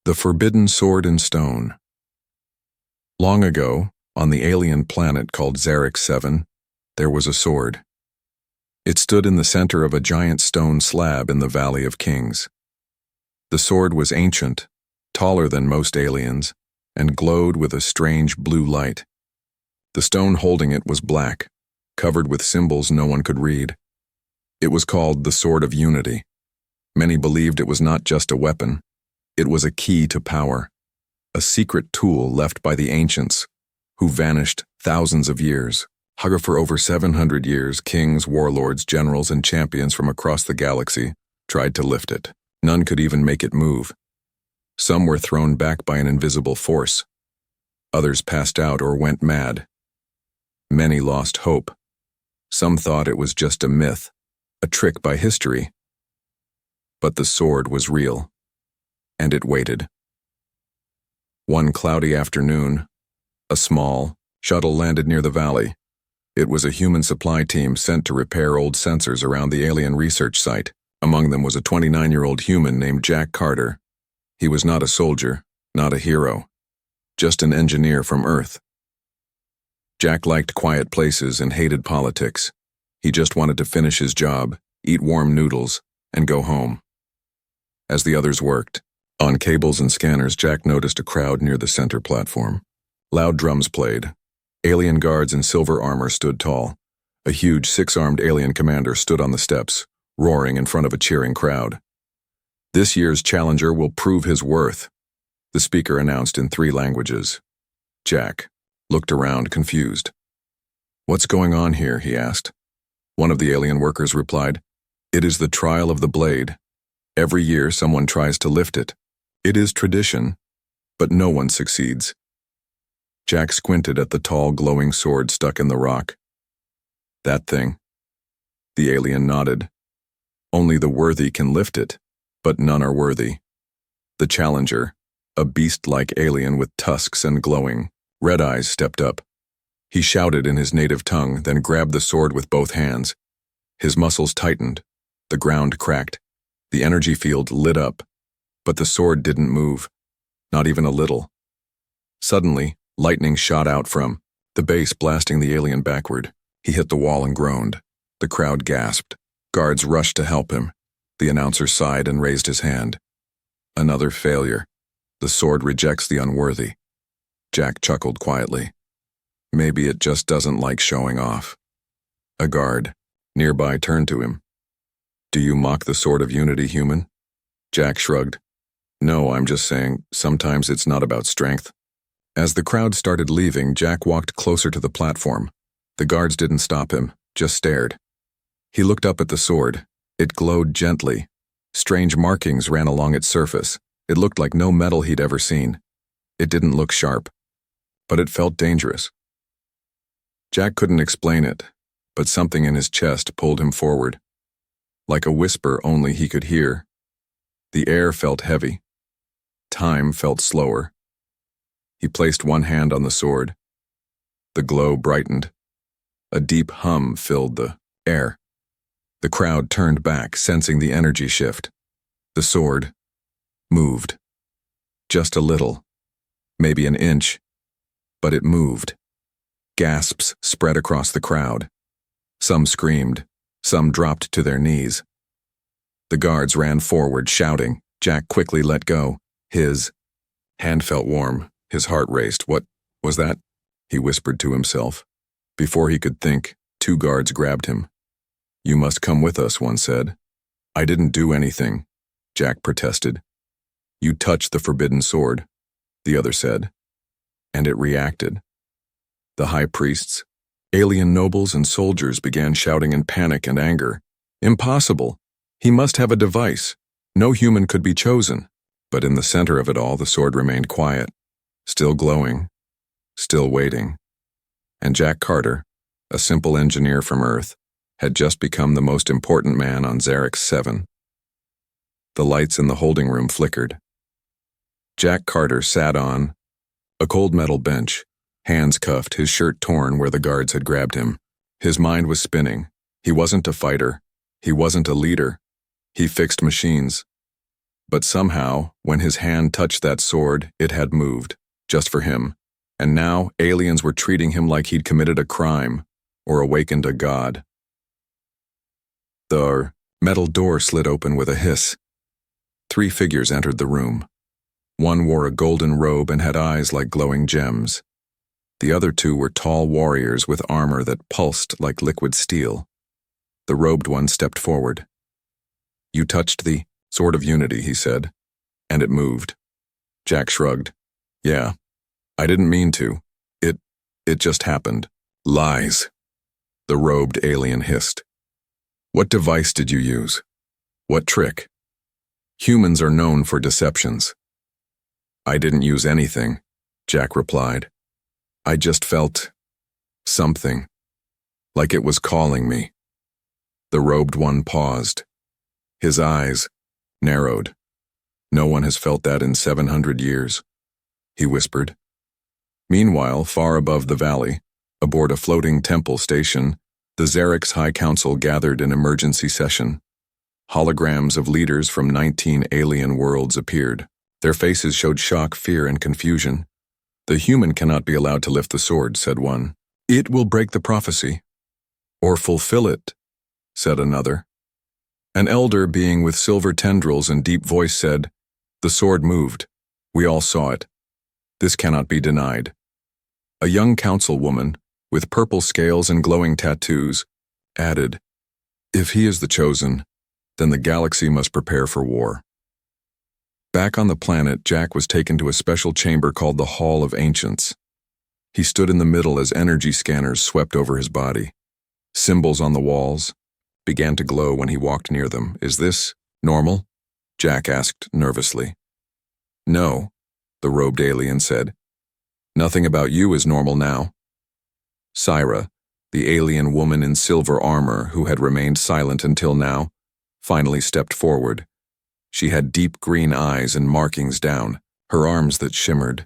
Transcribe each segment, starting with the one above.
The Forbidden Sword in Stone. Long ago, on the alien planet called Xerix 7, there was a sword. It stood in the center of a giant stone slab in the Valley of Kings. The sword was ancient, taller than most aliens, and glowed with a strange blue light. The stone holding it was black, covered with symbols no one could read. It was called the Sword of Unity. Many believed it was not just a weapon. It was a key to power, a secret tool left by the ancients, who vanished thousands of years. For over 700 years, kings, warlords, generals, and champions from across the galaxy tried to lift it. None could even make it move. Some were thrown back by an invisible force. Others passed out or went mad. Many lost hope. Some thought it was just a myth, a trick by history. But the sword was real, and it waited. One cloudy afternoon, a small shuttle landed near the valley. It was a human supply team sent to repair old sensors around the alien research site. Among them was a 29-year-old human named Jack Carter. He was not a soldier, not a hero, just an engineer from Earth. Jack liked quiet places and hated politics. He just wanted to finish his job, eat warm noodles, and go home. As the others worked, on cables and scanners, Jack noticed a crowd near the center platform. Loud drums played. Alien guards in silver armor stood tall. A huge six-armed alien commander stood on the steps, roaring in front of a cheering crowd. "This year's challenger will prove his worth," the speaker announced in 3 languages. Jack looked around, confused. "What's going on here?" he asked. One of the alien workers replied, "It is the trial of the blade. Every year someone tries to lift it. It is tradition, but no one succeeds." Jack squinted at the tall, glowing sword stuck in the rock. "That thing?" The alien nodded. "Only the worthy can lift it, but none are worthy. The challenger, a beast-like alien with tusks and glowing red eyes, stepped up. He shouted in his native tongue, then grabbed the sword with both hands. His muscles tightened. The ground cracked. The energy field lit up, but the sword didn't move, not even a little. Suddenly, lightning shot out from the base, blasting the alien backward. He hit the wall and groaned. The crowd gasped. Guards rushed to help him. The announcer sighed and raised his hand. "Another failure. The sword rejects the unworthy." Jack chuckled quietly. Maybe it just doesn't like showing off. A guard nearby turned to him. "Do you mock the Sword of Unity, human?" Jack shrugged. "No, I'm just saying, sometimes it's not about strength." As the crowd started leaving, Jack walked closer to the platform. The guards didn't stop him, just stared. He looked up at the sword. It glowed gently. Strange markings ran along its surface. It looked like no metal he'd ever seen. It didn't look sharp, but it felt dangerous. Jack couldn't explain it, but something in his chest pulled him forward. Like a whisper only he could hear. The air felt heavy. Time felt slower. He placed one hand on the sword. The glow brightened. A deep hum filled the air. The crowd turned back, sensing the energy shift. The sword moved. Just a little, maybe an inch, but it moved. Gasps spread across the crowd. Some screamed, some dropped to their knees. The guards ran forward, shouting. Jack quickly let go. His hand felt warm. His heart raced. "What was that?" he whispered to himself. Before he could think, 2 guards grabbed him. "You must come with us," one said. "I didn't do anything," Jack protested. "You touched the forbidden sword," the other said. And it reacted. The high priests, alien nobles, and soldiers began shouting in panic and anger. "Impossible! He must have a device. No human could be chosen." But in the center of it all, the sword remained quiet, still glowing, still waiting. And Jack Carter, a simple engineer from Earth, had just become the most important man on Xerix 7. The lights in the holding room flickered. Jack Carter sat on a cold metal bench, hands cuffed, his shirt torn where the guards had grabbed him. His mind was spinning. He wasn't a fighter. He wasn't a leader. He fixed machines. But somehow, when his hand touched that sword, it had moved, just for him. And now, aliens were treating him like he'd committed a crime, or awakened a god. The metal door slid open with a hiss. 3 figures entered the room. One wore a golden robe and had eyes like glowing gems. The other 2 were tall warriors with armor that pulsed like liquid steel. The robed one stepped forward. "You touched the Sword of Unity," he said, "and it moved." Jack shrugged. "Yeah, I didn't mean to. It just happened." "Lies," the robed alien hissed. "What device did you use? What trick? Humans are known for deceptions." "I didn't use anything," Jack replied. "I just felt something, like it was calling me." The robed one paused. His eyes narrowed. "No one has felt that in 700 years, he whispered. Meanwhile, far above the valley, aboard a floating temple station, the Xerix High Council gathered in emergency session. Holograms of leaders from 19 alien worlds appeared. Their faces showed shock, fear, and confusion. "The human cannot be allowed to lift the sword," said one. "It will break the prophecy." "Or fulfill it," said another. An elder being with silver tendrils and deep voice said, "The sword moved. We all saw it. This cannot be denied." A young councilwoman, with purple scales and glowing tattoos, added, "If he is the chosen, then the galaxy must prepare for war." Back on the planet, Jack was taken to a special chamber called the Hall of Ancients. He stood in the middle as energy scanners swept over his body. Symbols on the walls began to glow when he walked near them. "Is this normal?" Jack asked nervously. "No," the robed alien said. "Nothing about you is normal now." Syra, the alien woman in silver armor who had remained silent until now, finally stepped forward. She had deep green eyes and markings down, her arms that shimmered.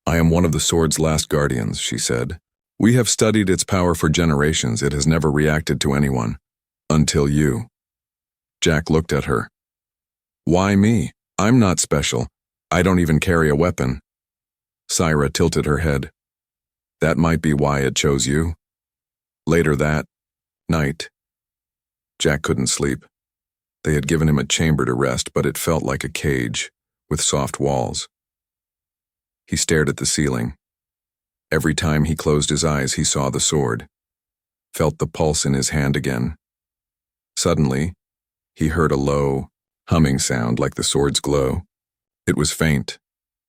"I am one of the sword's last guardians," she said. "We have studied its power for generations. It has never reacted to anyone. Until you." Jack looked at her. "Why me? I'm not special. I don't even carry a weapon." Syra tilted her head. "That might be why it chose you." Later that night, Jack couldn't sleep. They had given him a chamber to rest, but it felt like a cage, with soft walls. He stared at the ceiling. Every time he closed his eyes, he saw the sword, felt the pulse in his hand again. Suddenly, he heard a low, humming sound like the sword's glow. It was faint,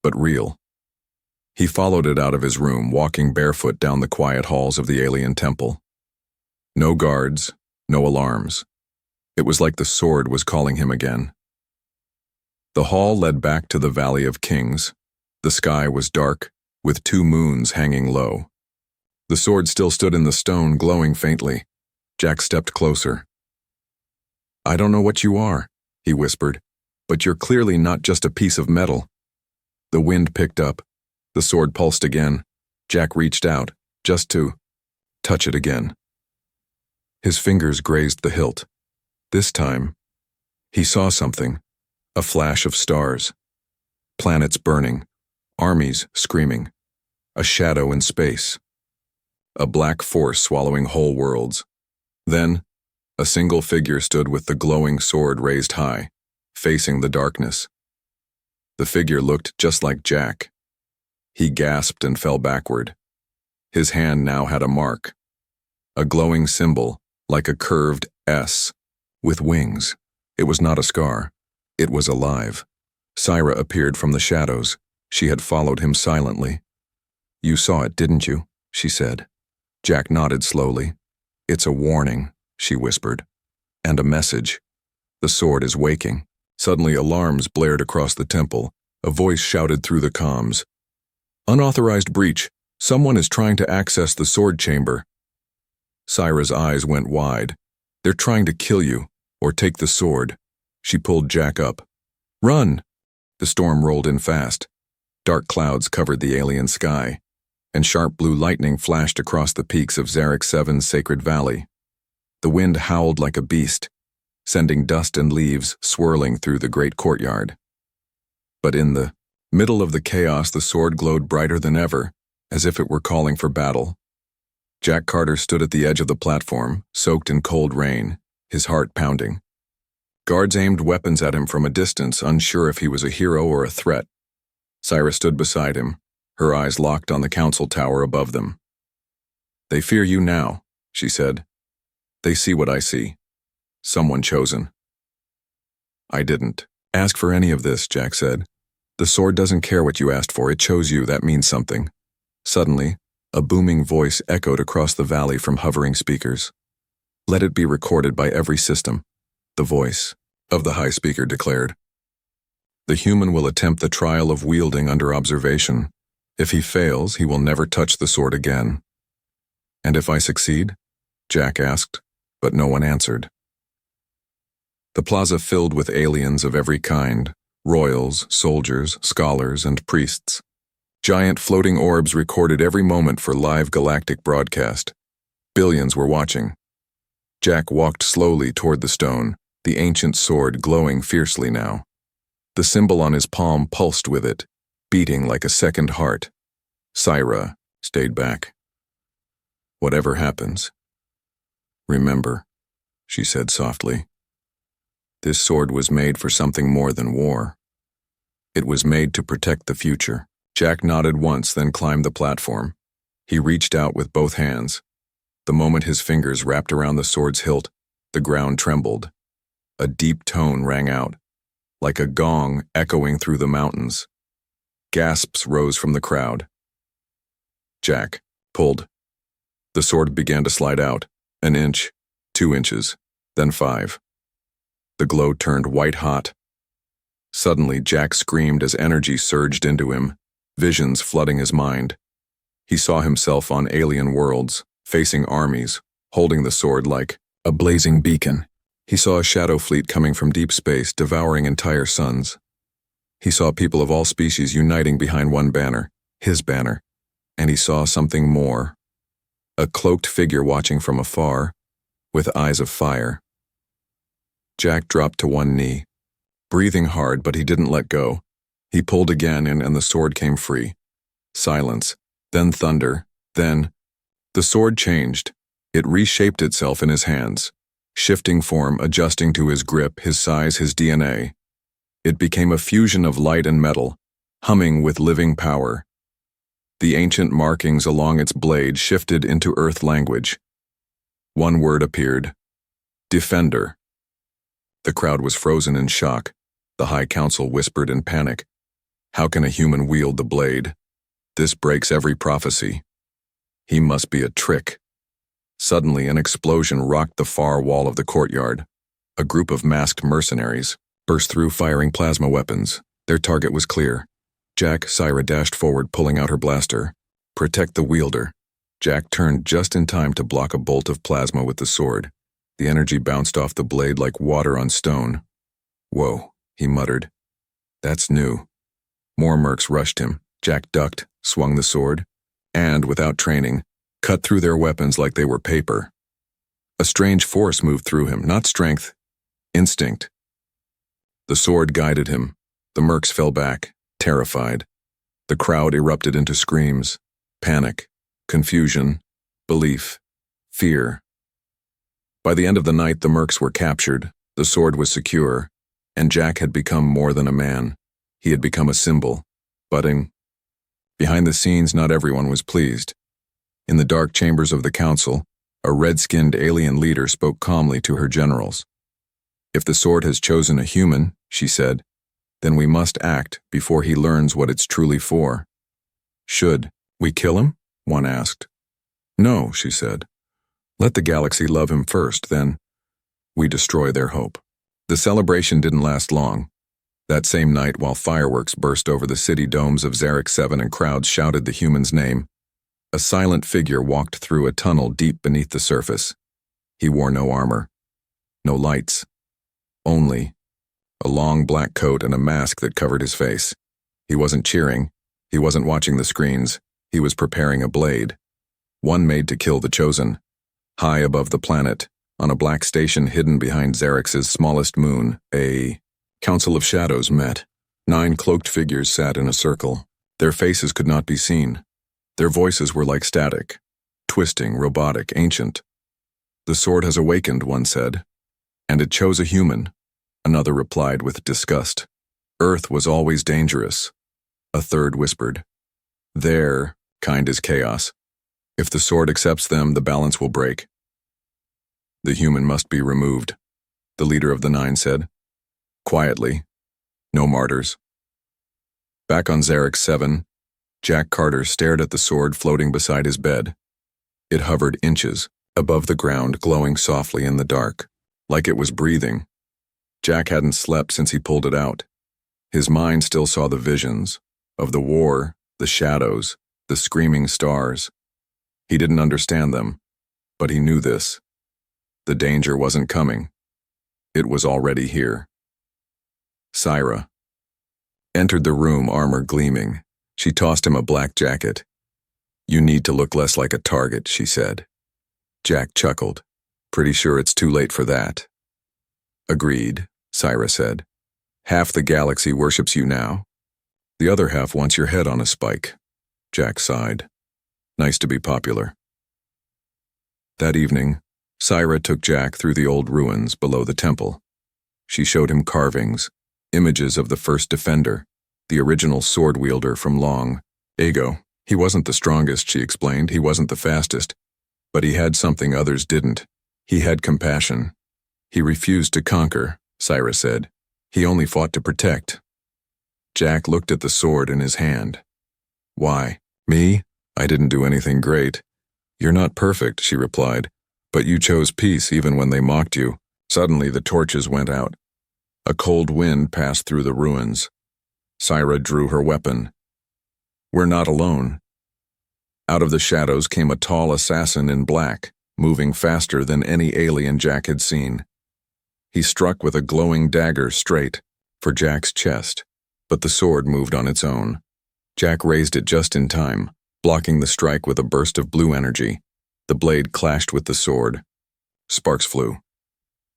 but real. He followed it out of his room, walking barefoot down the quiet halls of the alien temple. No guards, no alarms. It was like the sword was calling him again. The hall led back to the Valley of Kings. The sky was dark, with 2 moons hanging low. The sword still stood in the stone, glowing faintly. Jack stepped closer. "I don't know what you are," he whispered, "but you're clearly not just a piece of metal." The wind picked up. The sword pulsed again. Jack reached out, just to touch it again. His fingers grazed the hilt. This time, he saw something, a flash of stars. Planets burning, armies screaming, a shadow in space. A black force swallowing whole worlds. Then, a single figure stood with the glowing sword raised high, facing the darkness. The figure looked just like Jack. He gasped and fell backward. His hand now had a mark, a glowing symbol like a curved S with wings. It was not a scar. It was alive. Syra appeared from the shadows. She had followed him silently. "You saw it, didn't you?" she said. Jack nodded slowly. "It's a warning," she whispered. "And a message. The sword is waking." Suddenly alarms blared across the temple. A voice shouted through the comms. "Unauthorized breach. Someone is trying to access the sword chamber." Syra's eyes went wide. "They're trying to kill you, or take the sword." She pulled Jack up. "Run!" The storm rolled in fast. Dark clouds covered the alien sky, and sharp blue lightning flashed across the peaks of Xerix 7's sacred valley. The wind howled like a beast. sending dust and leaves swirling through the great courtyard. But in the middle of the chaos, the sword glowed brighter than ever, as if it were calling for battle. Jack Carter stood at the edge of the platform, soaked in cold rain, his heart pounding. Guards aimed weapons at him from a distance, unsure if he was a hero or a threat. Syra stood beside him, her eyes locked on the council tower above them. "They fear you now," she said. "They see what I see. Someone chosen." "I didn't ask for any of this," Jack said. "The sword doesn't care what you asked for. It chose you. That means something." Suddenly, a booming voice echoed across the valley from hovering speakers. "Let it be recorded by every system," the voice of the high speaker declared. "The human will attempt the trial of wielding under observation. If he fails, he will never touch the sword again." "And if I succeed?" Jack asked, but no one answered. The plaza filled with aliens of every kind, royals, soldiers, scholars, and priests. Giant floating orbs recorded every moment for live galactic broadcast. Billions were watching. Jack walked slowly toward the stone, the ancient sword glowing fiercely now. The symbol on his palm pulsed with it, beating like a second heart. Syra stayed back. "Whatever happens, remember," she said softly. "This sword was made for something more than war. It was made to protect the future." Jack nodded once, then climbed the platform. He reached out with both hands. The moment his fingers wrapped around the sword's hilt, the ground trembled. A deep tone rang out, like a gong echoing through the mountains. Gasps rose from the crowd. Jack pulled. The sword began to slide out, 1 inch, 2 inches, then 5. The glow turned white hot. Suddenly, Jack screamed as energy surged into him, visions flooding his mind. He saw himself on alien worlds, facing armies, holding the sword like a blazing beacon. He saw a shadow fleet coming from deep space, devouring entire suns. He saw people of all species uniting behind one banner, his banner. And he saw something more. A cloaked figure watching from afar, with eyes of fire. Jack dropped to one knee, breathing hard, but he didn't let go. He pulled again, and the sword came free. Silence, then thunder, then... The sword changed. It reshaped itself in his hands, shifting form, adjusting to his grip, his size, his DNA. It became a fusion of light and metal, humming with living power. The ancient markings along its blade shifted into Earth language. One word appeared: Defender. The crowd was frozen in shock. The High Council whispered in panic. How can a human wield the blade? This breaks every prophecy. He must be a trick. Suddenly, an explosion rocked the far wall of the courtyard. A group of masked mercenaries burst through, firing plasma weapons. Their target was clear. Syra dashed forward, pulling out her blaster. Protect the wielder. Jack turned just in time to block a bolt of plasma with the sword. The energy bounced off the blade like water on stone. Whoa, he muttered. That's new. More mercs rushed him. Jack ducked, swung the sword, and, without training, cut through their weapons like they were paper. A strange force moved through him, not strength, instinct. The sword guided him. The mercs fell back, terrified. The crowd erupted into screams, panic, confusion, belief, fear. By the end of the night, the mercs were captured, the sword was secure, and Jack had become more than a man. He had become a symbol, budding. Behind the scenes, not everyone was pleased. In the dark chambers of the council, a red-skinned alien leader spoke calmly to her generals. If the sword has chosen a human, she said, then we must act before he learns what it's truly for. Should we kill him? One asked. No, she said. Let the galaxy love him first, then we destroy their hope. The celebration didn't last long. That same night, while fireworks burst over the city domes of Xeric 7 and crowds shouted the human's name, a silent figure walked through a tunnel deep beneath the surface. He wore no armor, no lights, only a long black coat and a mask that covered his face. He wasn't cheering, he wasn't watching the screens, he was preparing a blade, one made to kill the chosen. High above the planet, on a black station hidden behind Xerx's smallest moon, a council of shadows met. 9 cloaked figures sat in a circle. Their faces could not be seen. Their voices were like static, twisting, robotic, ancient. "The sword has awakened," one said. "And it chose a human," another replied with disgust. "Earth was always dangerous," a third whispered. "Their kind is chaos. If the sword accepts them, the balance will break." "The human must be removed," the leader of the 9 said. Quietly, no martyrs. Back on Xerx 7, Jack Carter stared at the sword floating beside his bed. It hovered inches above the ground, glowing softly in the dark, like it was breathing. Jack hadn't slept since he pulled it out. His mind still saw the visions of the war, the shadows, the screaming stars. He didn't understand them, but he knew this. The danger wasn't coming. It was already here. Syra entered the room, armor gleaming. She tossed him a black jacket. "You need to look less like a target," she said. Jack chuckled. "Pretty sure it's too late for that." "Agreed," Syra said. "Half the galaxy worships you now. The other half wants your head on a spike." Jack sighed. "Nice to be popular." That evening, Syra took Jack through the old ruins below the temple. She showed him carvings, images of the first defender, the original sword wielder from long ago. He wasn't the strongest, she explained. He wasn't the fastest. But he had something others didn't. He had compassion. He refused to conquer, Syra said. He only fought to protect. Jack looked at the sword in his hand. "Why? Me? I didn't do anything great." "You're not perfect," she replied. "But you chose peace even when they mocked you." Suddenly the torches went out. A cold wind passed through the ruins. Syra drew her weapon. "We're not alone." Out of the shadows came a tall assassin in black, moving faster than any alien Jack had seen. He struck with a glowing dagger straight for Jack's chest, but the sword moved on its own. Jack raised it just in time, blocking the strike with a burst of blue energy. The blade clashed with the sword. Sparks flew.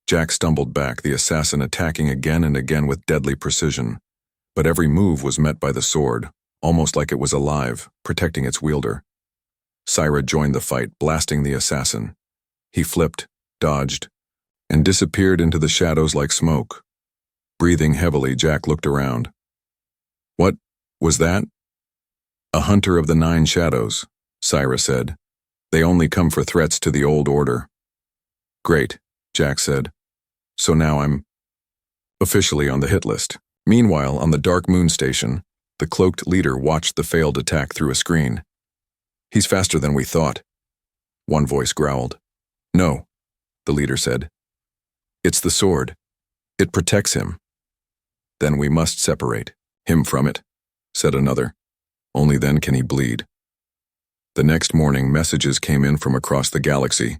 Jack stumbled back, the assassin attacking again and again with deadly precision. But every move was met by the sword, almost like it was alive, protecting its wielder. Syra joined the fight, blasting the assassin. He flipped, dodged, and disappeared into the shadows like smoke. Breathing heavily, Jack looked around. "What was that?" "A hunter of the 9 shadows," Syra said. "They only come for threats to the old order." "Great," Jack said. "So now I'm officially on the hit list." Meanwhile, on the dark moon station, the cloaked leader watched the failed attack through a screen. "He's faster than we thought," one voice growled. "No," the leader said. "It's the sword. It protects him." "Then we must separate him from it," said another. "Only then can he bleed." The next morning, messages came in from across the galaxy.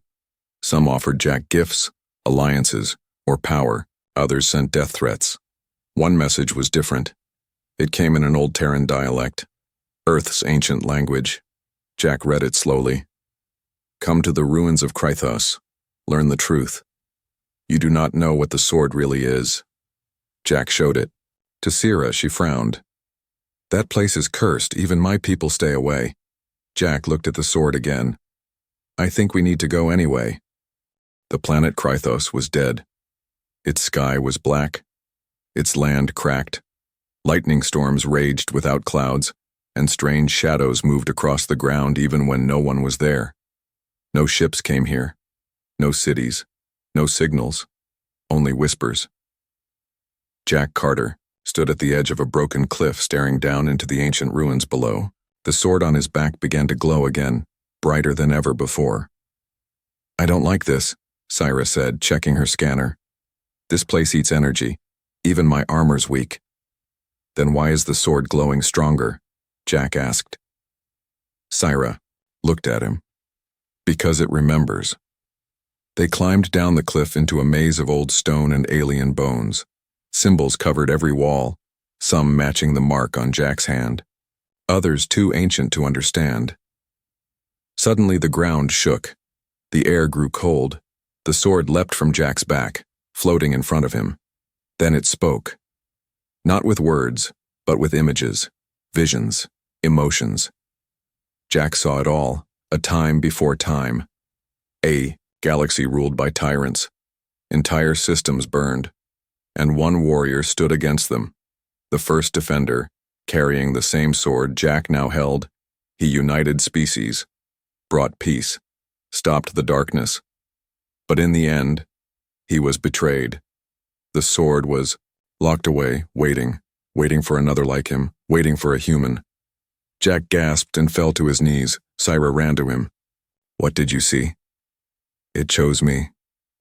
Some offered Jack gifts, alliances, or power. Others sent death threats. One message was different. It came in an old Terran dialect, Earth's ancient language. Jack read it slowly. "Come to the ruins of Krythos. Learn the truth. You do not know what the sword really is." Jack showed it. To Syra, she frowned. "That place is cursed. Even my people stay away." Jack looked at the sword again. "I think we need to go anyway." The planet Krythos was dead. Its sky was black. Its land cracked. Lightning storms raged without clouds, and strange shadows moved across the ground even when no one was there. No ships came here. No cities. No signals. Only whispers. Jack Carter stood at the edge of a broken cliff staring down into the ancient ruins below. The sword on his back began to glow again, brighter than ever before. "I don't like this," Syra said, checking her scanner. "This place eats energy. Even my armor's weak." "Then why is the sword glowing stronger?" Jack asked. Syra looked at him. "Because it remembers." They climbed down the cliff into a maze of old stone and alien bones. Symbols covered every wall, some matching the mark on Jack's hand, others too ancient to understand. Suddenly the ground shook. The air grew cold. The sword leapt from Jack's back, floating in front of him. Then it spoke. Not with words, but with images, visions, emotions. Jack saw it all, a time before time. A galaxy ruled by tyrants. Entire systems burned. And one warrior stood against them. The first defender, carrying the same sword Jack now held. He united species, brought peace, stopped the darkness. But in the end, he was betrayed. The sword was locked away, waiting for another like him, waiting for a human. Jack gasped and fell to his knees. Syra ran to him. "What did you see?" "It chose me,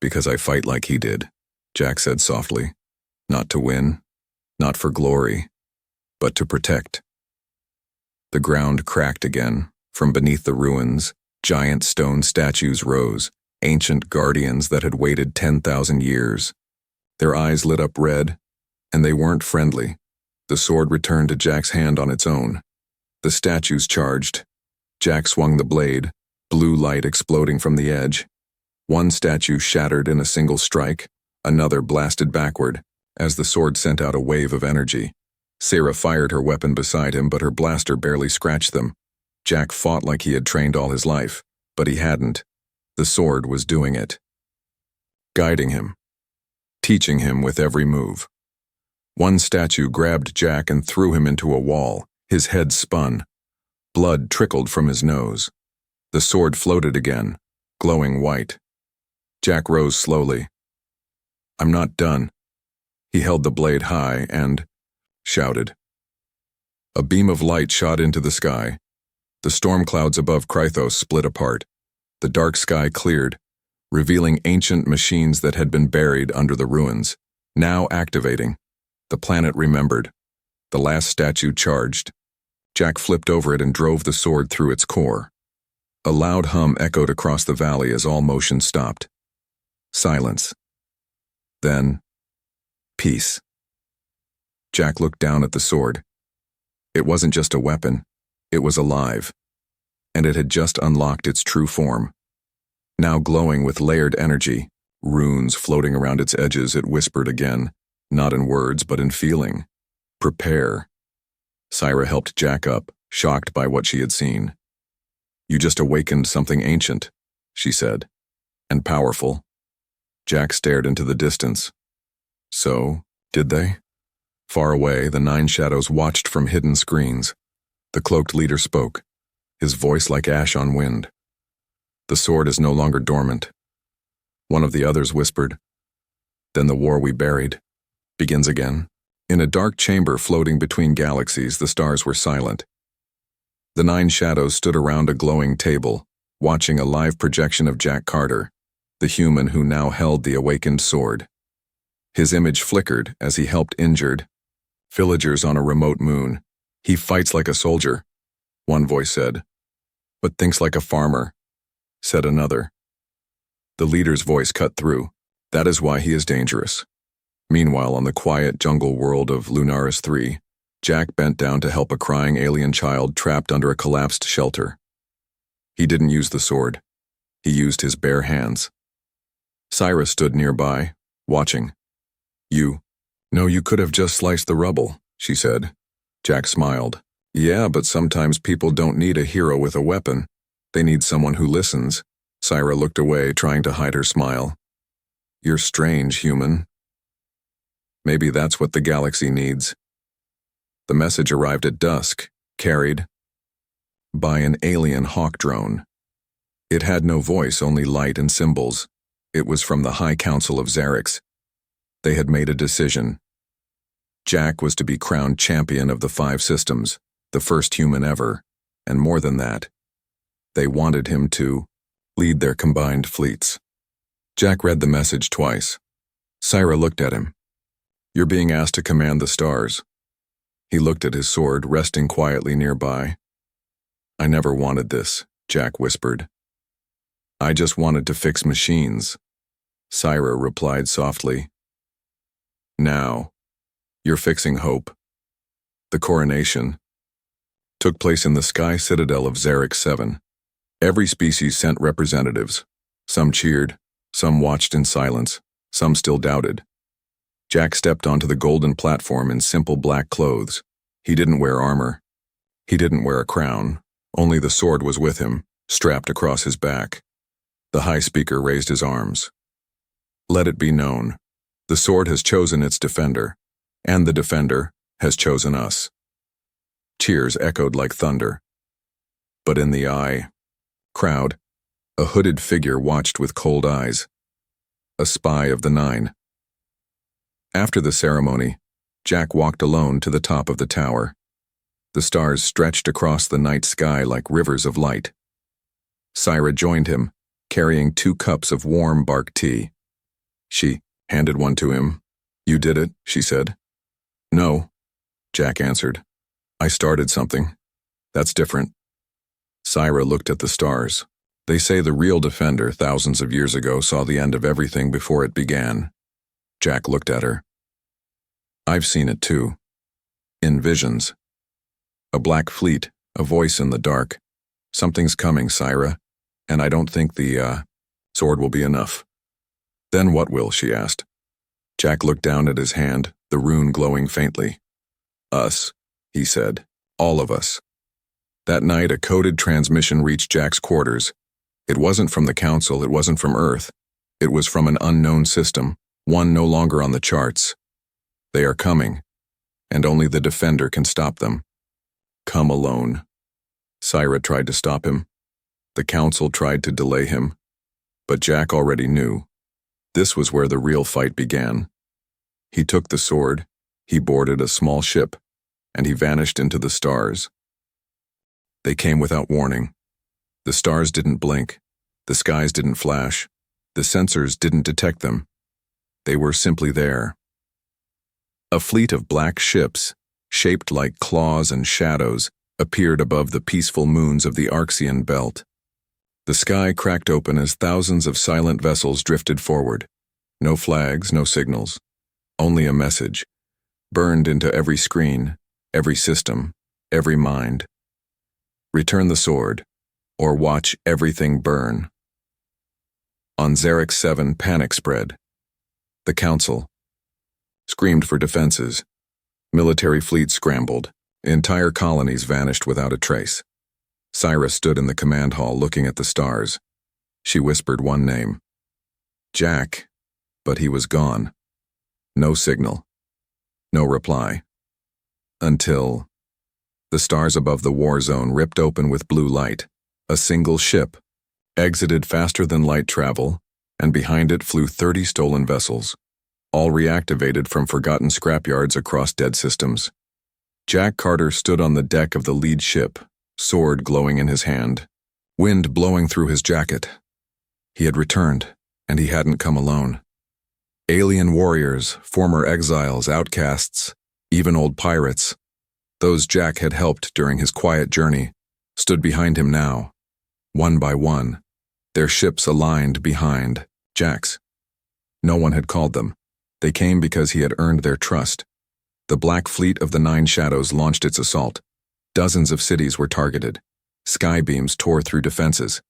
because I fight like he did," Jack said softly. "Not to win, not for glory, but to protect." The ground cracked again. From beneath the ruins, giant stone statues rose, ancient guardians that had waited 10,000 years. Their eyes lit up red, and they weren't friendly. The sword returned to Jack's hand on its own. The statues charged. Jack swung the blade, blue light exploding from the edge. One statue shattered in a single strike, another blasted backward, as the sword sent out a wave of energy. Syra fired her weapon beside him, but her blaster barely scratched them. Jack fought like he had trained all his life, but he hadn't. The sword was doing it. Guiding him. Teaching him with every move. One statue grabbed Jack and threw him into a wall. His head spun. Blood trickled from his nose. The sword floated again, glowing white. Jack rose slowly. "I'm not done." He held the blade high and shouted. A beam of light shot into the sky. The storm clouds above Krythos split apart. The dark sky cleared, revealing ancient machines that had been buried under the ruins, now activating. The planet remembered. The last statue charged. Jack flipped over it and drove the sword through its core. A loud hum echoed across the valley as all motion stopped. Silence. Then, peace. Jack looked down at the sword. It wasn't just a weapon, it was alive. And it had just unlocked its true form. Now glowing with layered energy, runes floating around its edges, it whispered again, not in words but in feeling. "Prepare." Syra helped Jack up, shocked by what she had seen. "You just awakened something ancient," she said, "and powerful." Jack stared into the distance. So, did they? Far away, the 9 shadows watched from hidden screens. The cloaked leader spoke, his voice like ash on wind. "The sword is no longer dormant." One of the others whispered, "Then the war we buried begins again." In a dark chamber floating between galaxies, the stars were silent. The 9 shadows stood around a glowing table, watching a live projection of Jack Carter, the human who now held the awakened sword. His image flickered as he helped injured villagers on a remote moon. "He fights like a soldier," one voice said. "But thinks like a farmer," said another. The leader's voice cut through. "That is why he is dangerous." Meanwhile, on the quiet jungle world of Lunaris 3, Jack bent down to help a crying alien child trapped under a collapsed shelter. He didn't use the sword. He used his bare hands. Syra stood nearby, watching. No, you could have just sliced the rubble," she said. Jack smiled. "Yeah, but sometimes people don't need a hero with a weapon. They need someone who listens." Syra looked away, trying to hide her smile. "You're strange, human. Maybe that's what the galaxy needs." The message arrived at dusk, carried by an alien hawk drone. It had no voice, only light and symbols. It was from the High Council of Xerix. They had made a decision. Jack was to be crowned champion of the 5 systems, the first human ever, and more than that, they wanted him to lead their combined fleets. Jack read the message twice. Syra looked at him. "You're being asked to command the stars." He looked at his sword, resting quietly nearby. "I never wanted this," Jack whispered. "I just wanted to fix machines." Syra replied softly. "Now, you're fixing hope." The coronation took place in the sky citadel of Xerix 7. Every species sent representatives. Some cheered, Some watched in silence, some still doubted. Jack stepped onto the golden platform in simple black clothes. He didn't wear armor. He didn't wear a crown. Only the sword was with him, strapped across his back. The high speaker raised his arms. Let it be known, the sword has chosen its defender, and the defender has chosen us. Cheers echoed like thunder. But in the crowd, a hooded figure watched with cold eyes. A spy of the Nine. After the ceremony, Jack walked alone to the top of the tower. The stars stretched across the night sky like rivers of light. Syra joined him, carrying 2 cups of warm bark tea. She handed one to him. You did it, she said. No, Jack answered. I started something. That's different. Syra looked at the stars. They say the real defender thousands of years ago saw the end of everything before it began. Jack looked at her. I've seen it too. In visions. A black fleet, a voice in the dark. Something's coming, Syra, and I don't think the, sword will be enough. Then what will, she asked. Jack looked down at his hand, the rune glowing faintly. Us, he said. All of us. That night, a coded transmission reached Jack's quarters. It wasn't from the Council, it wasn't from Earth. It was from an unknown system, one no longer on the charts. They are coming, and only the Defender can stop them. Come alone. Syra tried to stop him. The Council tried to delay him. But Jack already knew. This was where the real fight began. He took the sword, he boarded a small ship, and he vanished into the stars. They came without warning. The stars didn't blink. The skies didn't flash. The sensors didn't detect them. They were simply there. A fleet of black ships, shaped like claws and shadows, appeared above the peaceful moons of the Archean belt. The sky cracked open as thousands of silent vessels drifted forward. No flags, no signals. Only a message, burned into every screen, every system, every mind. Return the sword, or watch everything burn. On Xerix 7, panic spread. The Council screamed for defenses. Military fleets scrambled. Entire colonies vanished without a trace. Syra stood in the command hall looking at the stars. She whispered one name. Jack, but he was gone. No signal. No reply. Until the stars above the war zone ripped open with blue light. A single ship exited faster than light travel, and behind it flew 30 stolen vessels, all reactivated from forgotten scrapyards across dead systems. Jack Carter stood on the deck of the lead ship, sword glowing in his hand, wind blowing through his jacket. He had returned, and he hadn't come alone. Alien warriors, former exiles, outcasts, even old pirates, those Jack had helped during his quiet journey, stood behind him now, one by one, their ships aligned behind Jack's. No one had called them. They came because he had earned their trust. The Black Fleet of the Nine Shadows launched its assault. Dozens of cities were targeted. Sky beams tore through defenses.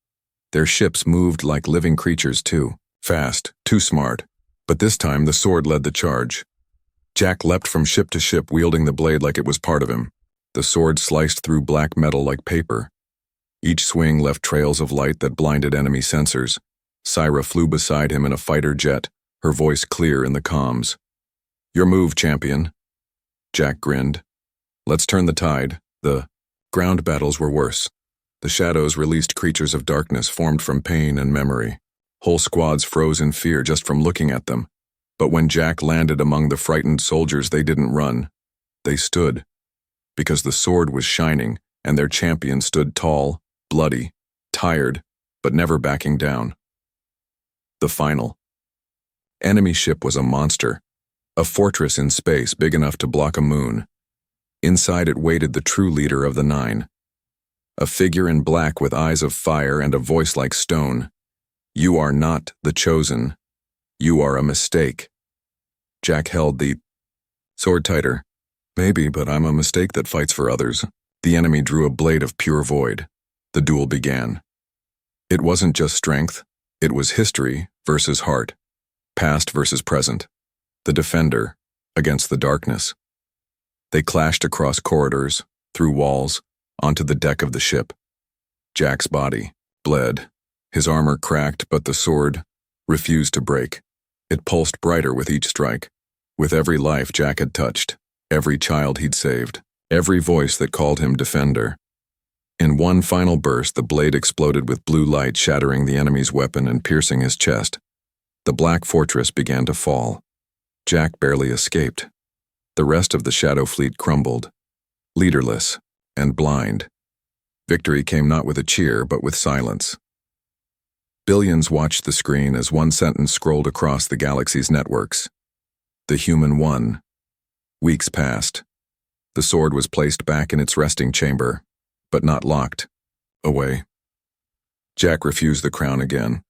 Their ships moved like living creatures too, fast, too smart. But this time the sword led the charge. Jack leapt from ship to ship, wielding the blade like it was part of him. The sword sliced through black metal like paper. Each swing left trails of light that blinded enemy sensors. Syra flew beside him in a fighter jet, her voice clear in the comms. Your move, champion. Jack grinned. Let's turn the tide. The ground battles were worse. The shadows released creatures of darkness formed from pain and memory. Whole squads froze in fear just from looking at them. But when Jack landed among the frightened soldiers, they didn't run. They stood. Because the sword was shining, and their champion stood tall, bloody, tired, but never backing down. The final. Enemy ship was a monster, a fortress in space big enough to block a moon. Inside it waited the true leader of the Nine. A figure in black with eyes of fire and a voice like stone. You are not the chosen. You are a mistake. Jack held the sword tighter. Maybe, but I'm a mistake that fights for others. The enemy drew a blade of pure void. The duel began. It wasn't just strength. It was history versus heart, past versus present, the defender against the darkness. They clashed across corridors, through walls, onto the deck of the ship. Jack's body bled. His armor cracked, but the sword refused to break. It pulsed brighter with each strike. With every life Jack had touched, every child he'd saved, every voice that called him defender. In one final burst, the blade exploded with blue light, shattering the enemy's weapon and piercing his chest. The black fortress began to fall. Jack barely escaped. The rest of the Shadow Fleet crumbled, leaderless and blind. Victory came not with a cheer, but with silence. Billions watched the screen as one sentence scrolled across the galaxy's networks. The human won. Weeks passed. The sword was placed back in its resting chamber, but not locked away. Jack refused the crown again.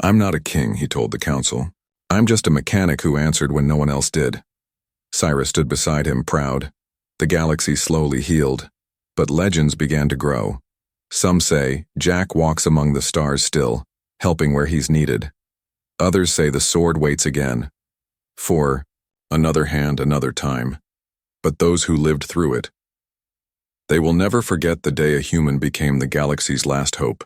"I'm not a king," he told the council. "I'm just a mechanic who answered when no one else did." Cyrus stood beside him, proud. The galaxy slowly healed, but legends began to grow. Some say Jack walks among the stars still, helping where he's needed. Others say the sword waits again, for another hand, another time. But those who lived through it, they will never forget the day a human became the galaxy's last hope.